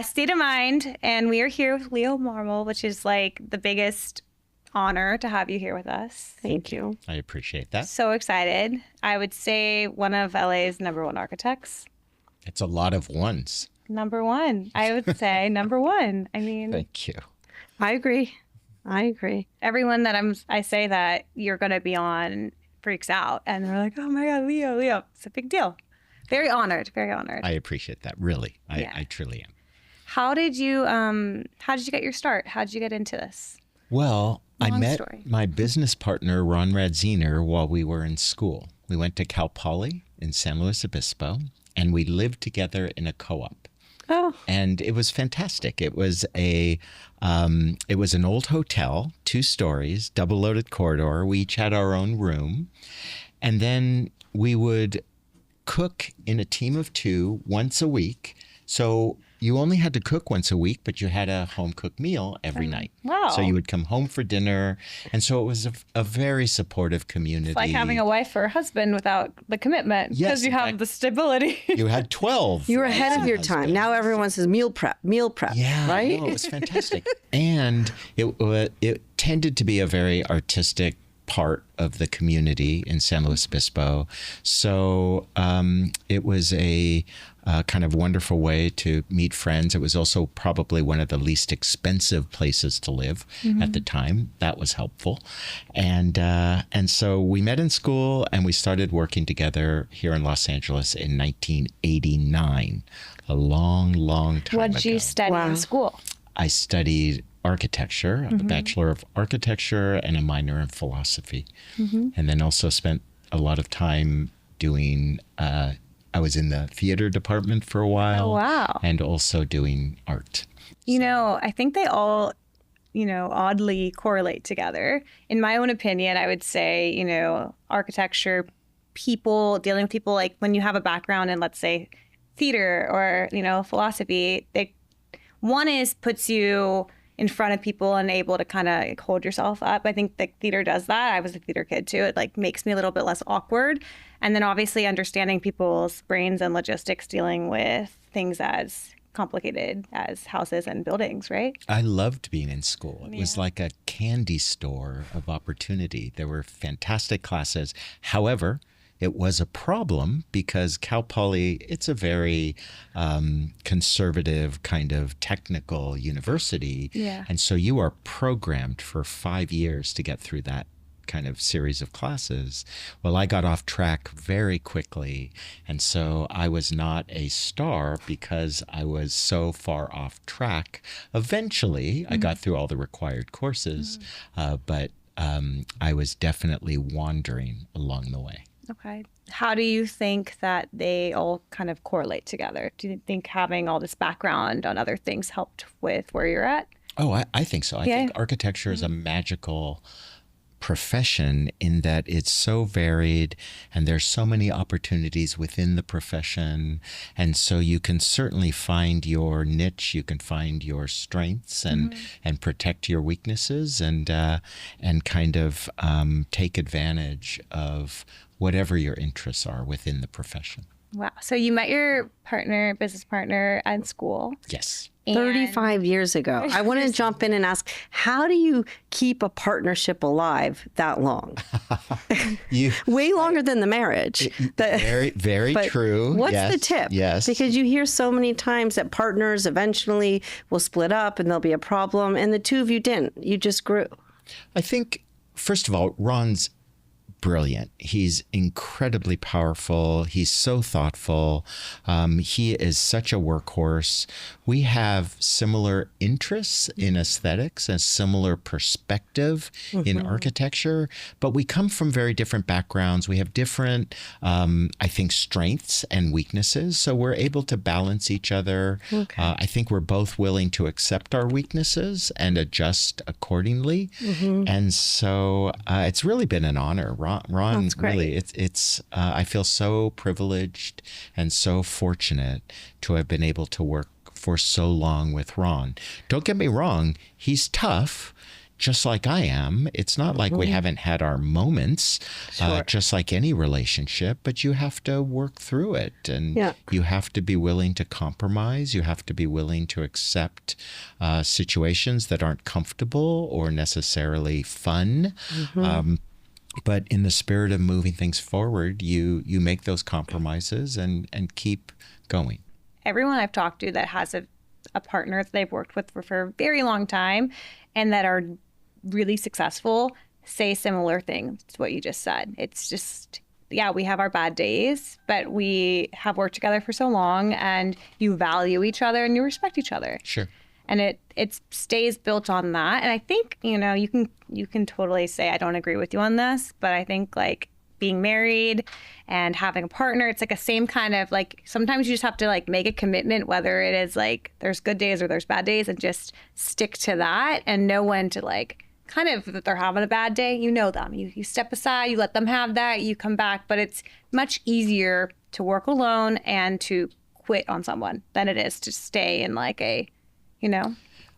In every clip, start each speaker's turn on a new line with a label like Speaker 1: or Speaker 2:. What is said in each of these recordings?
Speaker 1: State of Mind, and we are here with Leo Marmol, which is like the biggest honor to have you here with us.
Speaker 2: Thank you.
Speaker 3: I appreciate that.
Speaker 1: So excited. I would say one of LA's number one architects.
Speaker 3: It's a lot of ones.
Speaker 1: Number one. I would say number one. I mean,
Speaker 3: Thank you.
Speaker 2: I agree.
Speaker 1: everyone that I say that you're going to be on freaks out, and they're like, "Oh my God, Leo. It's a big deal." Very honored. Very honored.
Speaker 3: I appreciate that. Really.
Speaker 1: Yeah.
Speaker 3: I truly am.
Speaker 1: How did you get your start? How did you get into this?
Speaker 3: Well, I
Speaker 1: Long
Speaker 3: met
Speaker 1: story.
Speaker 3: my business partner, Ron Radziner, while we were in school. We went to Cal Poly in San Luis Obispo, and we lived together in a co-op.
Speaker 2: Oh,
Speaker 3: And it was fantastic. It was an old hotel, 2 stories, double loaded corridor. We each had our own room. And then we would cook in a team of 2 once a week. So you only had to cook once a week, but you had a home cooked meal every night.
Speaker 1: Wow.
Speaker 3: So you would come home for dinner. And so it was a very supportive community.
Speaker 1: It's like having a wife or a husband without the commitment,
Speaker 3: Yes,
Speaker 1: because you
Speaker 3: in
Speaker 1: have
Speaker 3: fact-
Speaker 1: the stability.
Speaker 3: You had 12.
Speaker 2: you were ahead of your time.
Speaker 3: husbands.
Speaker 2: Now everyone says meal prep,
Speaker 3: Yeah,
Speaker 2: right?
Speaker 3: no, it was fantastic. And it tended to be a very artistic part of the community in San Luis Obispo. So it was a kind of wonderful way to meet friends. It was also probably one of the least expensive places to live at the time. That was helpful. And so we met in school and we started working together here in Los Angeles in 1989, a long, long time
Speaker 1: What
Speaker 3: ago.
Speaker 1: did you study
Speaker 2: Wow.
Speaker 1: in school?
Speaker 3: I studied architecture, a Bachelor of Architecture and a minor in philosophy. And then also spent a lot of time doing, I was in the theater department for a while.
Speaker 1: Oh, wow.
Speaker 3: And also doing art.
Speaker 1: I think they all, oddly correlate together. In my own opinion, I would say, architecture, dealing with people, like when you have a background in, let's say, theater or, philosophy, puts you in front of people and able to kind of hold yourself up. I think that theater does that. I was a theater kid too. It like makes me a little bit less awkward. And then obviously understanding people's brains and logistics, dealing with things as complicated as houses and buildings, right?
Speaker 3: I loved being in school. It was like a candy store of opportunity. There were fantastic classes. However, it was a problem because Cal Poly, it's a very conservative kind of technical university.
Speaker 1: Yeah.
Speaker 3: And so you are programmed for 5 years to get through that kind of series of classes. Well, I got off track very quickly. And so I was not a star because I was so far off track. Eventually, I got through all the required courses, but I was definitely wandering along the way.
Speaker 1: Okay. How do you think that they all kind of correlate together? Do you think having all this background on other things helped with where you're at?
Speaker 3: Oh, I think so. I think architecture is a magical profession in that it's so varied and there's so many opportunities within the profession. And so you can certainly find your niche, you can find your strengths and protect your weaknesses and kind of take advantage of whatever your interests are within the profession.
Speaker 1: Wow. So you met your business partner at school.
Speaker 3: Yes.
Speaker 1: and-
Speaker 2: 35 years ago. I want to jump in and ask, how do you keep a partnership alive that long? Way longer than the marriage.
Speaker 3: Very, very
Speaker 2: But
Speaker 3: true.
Speaker 2: What's
Speaker 3: Yes,
Speaker 2: the tip?
Speaker 3: Yes.
Speaker 2: Because you hear so many times that partners eventually will split up and there'll be a problem, and the two of you didn't. You just grew.
Speaker 3: I think, first of all, Ron's brilliant. He's incredibly powerful. He's so thoughtful. He is such a workhorse. We have similar interests in aesthetics, a similar perspective in architecture, but we come from very different backgrounds. We have different, I think, strengths and weaknesses. So we're able to balance each other.
Speaker 2: Okay.
Speaker 3: I think we're both willing to accept our weaknesses and adjust accordingly. And so it's really been an honor. Ron
Speaker 2: That's great.
Speaker 3: really, it's I feel so privileged and so fortunate to have been able to work for so long with Ron. Don't get me wrong, he's tough. just like I am. It's not like we haven't had our moments,
Speaker 2: Sure.
Speaker 3: just like any relationship, but you have to work through it. And you have to be willing to compromise. You have to be willing to accept situations that aren't comfortable or necessarily fun. But in the spirit of moving things forward, you make those compromises and keep going.
Speaker 1: Everyone I've talked to that has a partner that they've worked with for a very long time and that are really successful say similar things to what you just said. It's just, yeah, we have our bad days, but we have worked together for so long, and you value each other and you respect each other.
Speaker 3: Sure.
Speaker 1: And it stays built on that. And I think, you can totally say I don't agree with you on this, but I think like being married and having a partner, it's like a same kind of like, sometimes you just have to like make a commitment, whether it is like there's good days or there's bad days, and just stick to that and know when to like kind of, if they're having a bad day, you know them. You step aside, you let them have that, you come back. But it's much easier to work alone and to quit on someone than it is to stay in like a,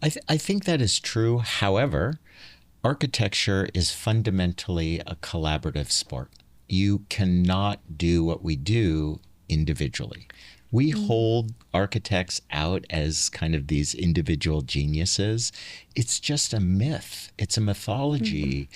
Speaker 3: I think that is true. However, architecture is fundamentally a collaborative sport. You cannot do what we do individually. We hold architects out as kind of these individual geniuses. It's just a myth. It's a mythology.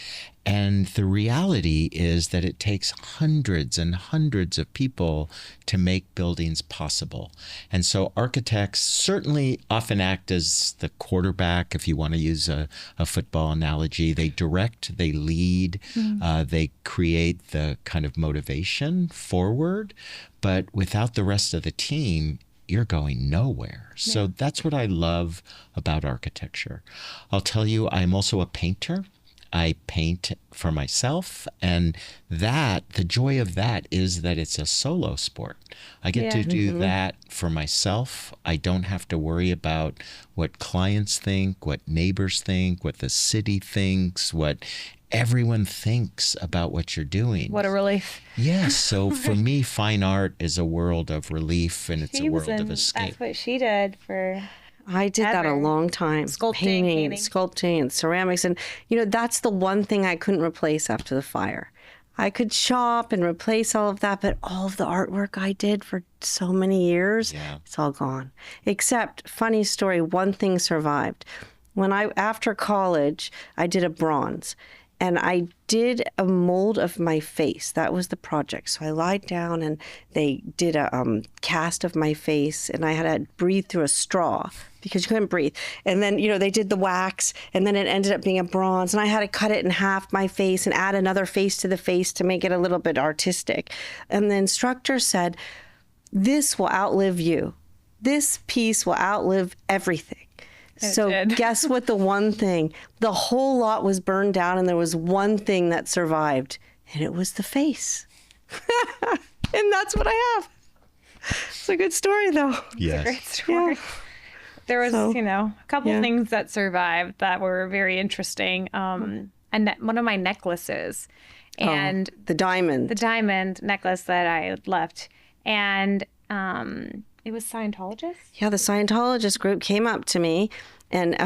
Speaker 3: And the reality is that it takes hundreds and hundreds of people to make buildings possible. And so architects certainly often act as the quarterback, if you want to use a football analogy. They direct, they lead, they create the kind of motivation forward. But without the rest of the team, you're going nowhere. So that's what I love about architecture. I'll tell you, I'm also a painter. I paint for myself, and the joy of that is that it's a solo sport. I get to do that for myself. I don't have to worry about what clients think, what neighbors think, what the city thinks, what everyone thinks about what you're doing.
Speaker 1: What a relief.
Speaker 3: Yes. So for me, fine art is a world of relief, and it's a world of escape.
Speaker 1: That's what she did for
Speaker 2: I did that a long time.
Speaker 1: Painting.
Speaker 2: Sculpting and ceramics. And, that's the one thing I couldn't replace after the fire. I could shop and replace all of that, but all of the artwork I did for so many years, it's all gone. Except, funny story, one thing survived. After college, I did a bronze. And I did a mold of my face. That was the project. So I lied down and they did a cast of my face, and I had to breathe through a straw because you couldn't breathe. And then, they did the wax, and then it ended up being a bronze. And I had to cut it in half, my face, and add another face to the face to make it a little bit artistic. And the instructor said, "This will outlive you. This piece will outlive everything." So guess what? The one thing, the whole lot was burned down, and there was one thing that survived, and it was the face. And that's what I have. It's a good story, though.
Speaker 3: Yes.
Speaker 1: It's a great story. Yeah. There was, a couple things that survived that were very interesting. And one of my necklaces, and
Speaker 2: the diamond
Speaker 1: necklace that I left, and it was Scientologists?
Speaker 2: Yeah, the Scientologist group came up to me, and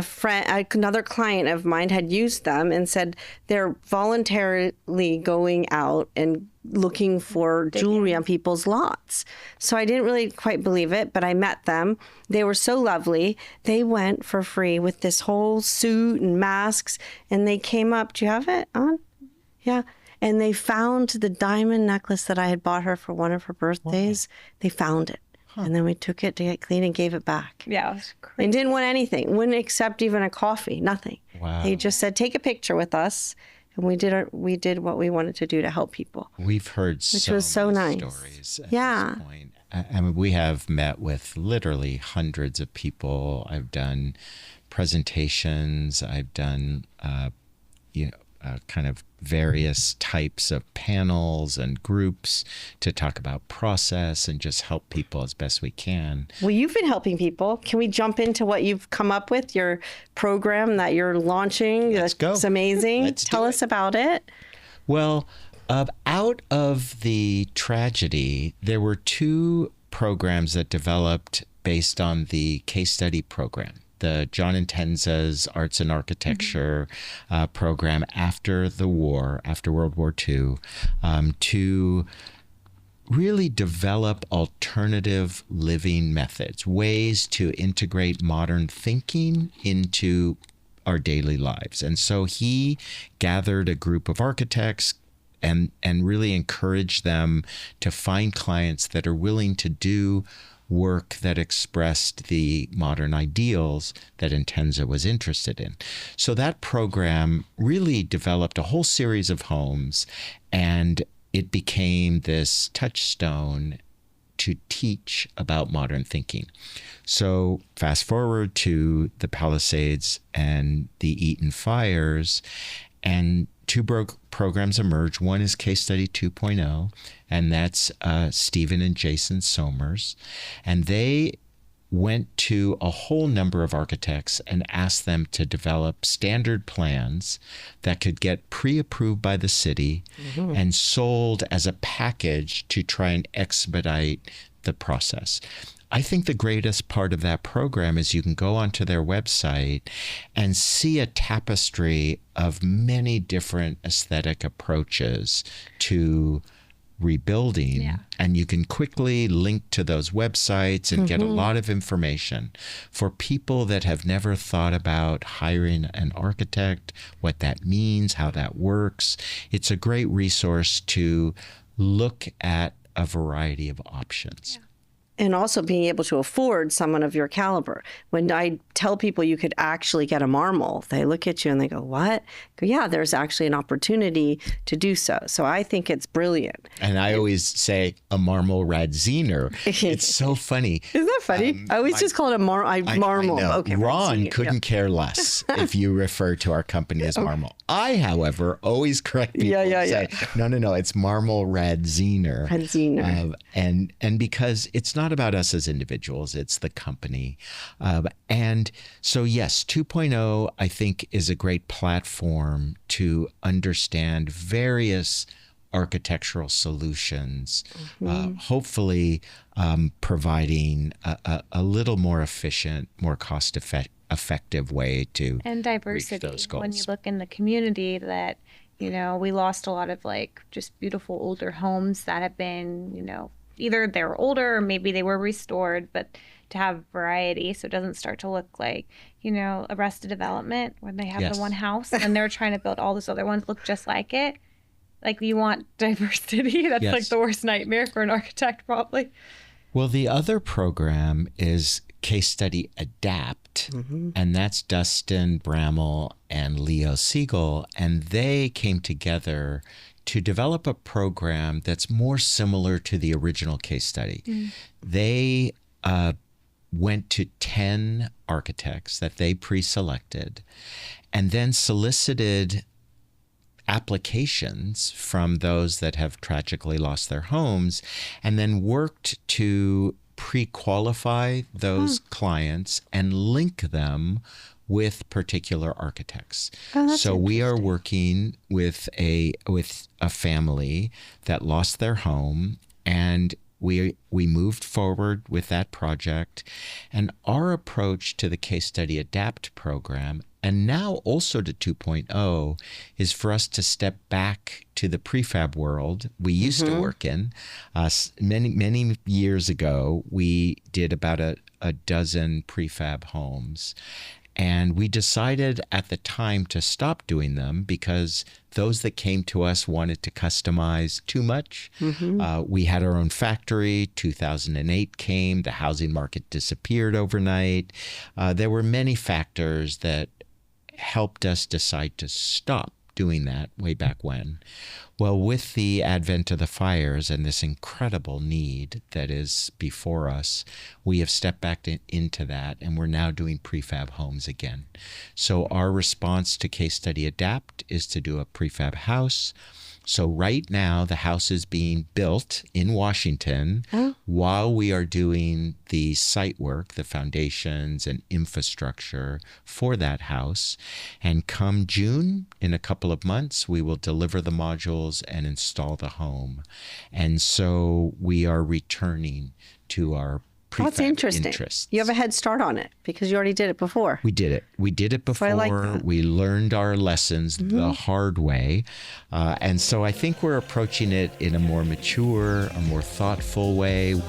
Speaker 2: another client of mine had used them and said they're voluntarily going out and looking for jewelry on people's lots. So I didn't really quite believe it, but I met them. They were so lovely. They went for free with this whole suit and masks, and they came up. Do you have it on? Yeah. And they found the diamond necklace that I had bought her for one of her birthdays. Wow. They found it. And then we took it to get clean and gave it back.
Speaker 1: Yeah, it was crazy.
Speaker 2: And didn't want anything. Wouldn't accept even a coffee. Nothing.
Speaker 3: Wow.
Speaker 2: They just said, take a picture with us. And we did what we wanted to do to help people.
Speaker 3: We've heard so many stories at this point. I mean, we have met with literally hundreds of people. I've done presentations. I've done, kind of various types of panels and groups to talk about process and just help people as best we can.
Speaker 2: Well, you've been helping people. Can we jump into what you've come up with, your program that you're launching?
Speaker 3: Let's go.
Speaker 2: It's amazing. Tell us about it.
Speaker 3: Well, out of the tragedy, there were two programs that developed based on the case study program. the John Intenza's Arts and Architecture program after the war, after World War II, to really develop alternative living methods, ways to integrate modern thinking into our daily lives. And so he gathered a group of architects and really encouraged them to find clients that are willing to do work that expressed the modern ideals that Intenza was interested in. So that program really developed a whole series of homes, and it became this touchstone to teach about modern thinking. So fast forward to the Palisades and the Eaton fires, and two programs emerge. One is Case Study 2.0, and that's Stephen and Jason Somers. And they went to a whole number of architects and asked them to develop standard plans that could get pre-approved by the city and sold as a package to try and expedite the process. I think the greatest part of that program is you can go onto their website and see a tapestry of many different aesthetic approaches to rebuilding, and you can quickly link to those websites and get a lot of information for people that have never thought about hiring an architect, what that means, how that works. It's a great resource to look at a variety of options.
Speaker 2: And also being able to afford someone of your caliber. When I tell people you could actually get a Marmol, they look at you and they go, what? I go, yeah, there's actually an opportunity to do so. So I think it's brilliant.
Speaker 3: And I always say a Marmol Radziner. It's so funny.
Speaker 2: Isn't that funny? I always just call it a Marmol.
Speaker 3: I know.
Speaker 2: Okay,
Speaker 3: Ron
Speaker 2: Radziner,
Speaker 3: couldn't care less if you refer to our company as Marmol. I, however, always correct people and say, no, it's Marmol Radziner.
Speaker 2: Radziner.
Speaker 3: And because it's not about us as individuals, it's the company. And so, yes, 2.0, I think, is a great platform to understand various architectural solutions, hopefully providing a little more efficient, more cost-effective way to
Speaker 1: and diversity.
Speaker 3: reach those goals.
Speaker 1: When you look in the community, that we lost a lot of just beautiful older homes that have been either they're older or maybe they were restored, but to have variety so it doesn't start to look like Arrested Development when they have the one house and they're trying to build all those other ones look just like it. Like, you want diversity. That's like the worst nightmare for an architect, probably.
Speaker 3: Well, the other program is Case Study Adapt, and that's Dustin Bramall and Leo Siegel, and they came together to develop a program that's more similar to the original case study. They went to 10 architects that they pre-selected and then solicited applications from those that have tragically lost their homes, and then worked to pre-qualify those clients and link them with particular architects. So we are working with a family that lost their home, and we moved forward with that project. And our approach to the Case Study Adapt program, and now also to 2.0, is for us to step back to the prefab world we used to work in. Many years ago, we did about a dozen prefab homes. And we decided at the time to stop doing them because those that came to us wanted to customize too much. We had our own factory. 2008 came. The housing market disappeared overnight. There were many factors that helped us decide to stop doing that way back when. Well, with the advent of the fires and this incredible need that is before us, we have stepped back into that, and we're now doing prefab homes again. So our response to Case Study Adapt is to do a prefab house. So right now, the house is being built in Washington while we are doing the site work, the foundations and infrastructure for that house. And come June, in a couple of months, we will deliver the modules and install the home. And so we are returning to our
Speaker 2: That's interesting.
Speaker 3: interests.
Speaker 2: You have a head start on it because you already did it before.
Speaker 3: We did it. We did it before.
Speaker 2: I like that.
Speaker 3: We learned our lessons the hard way. And so I think we're approaching it in a more mature, a more thoughtful way.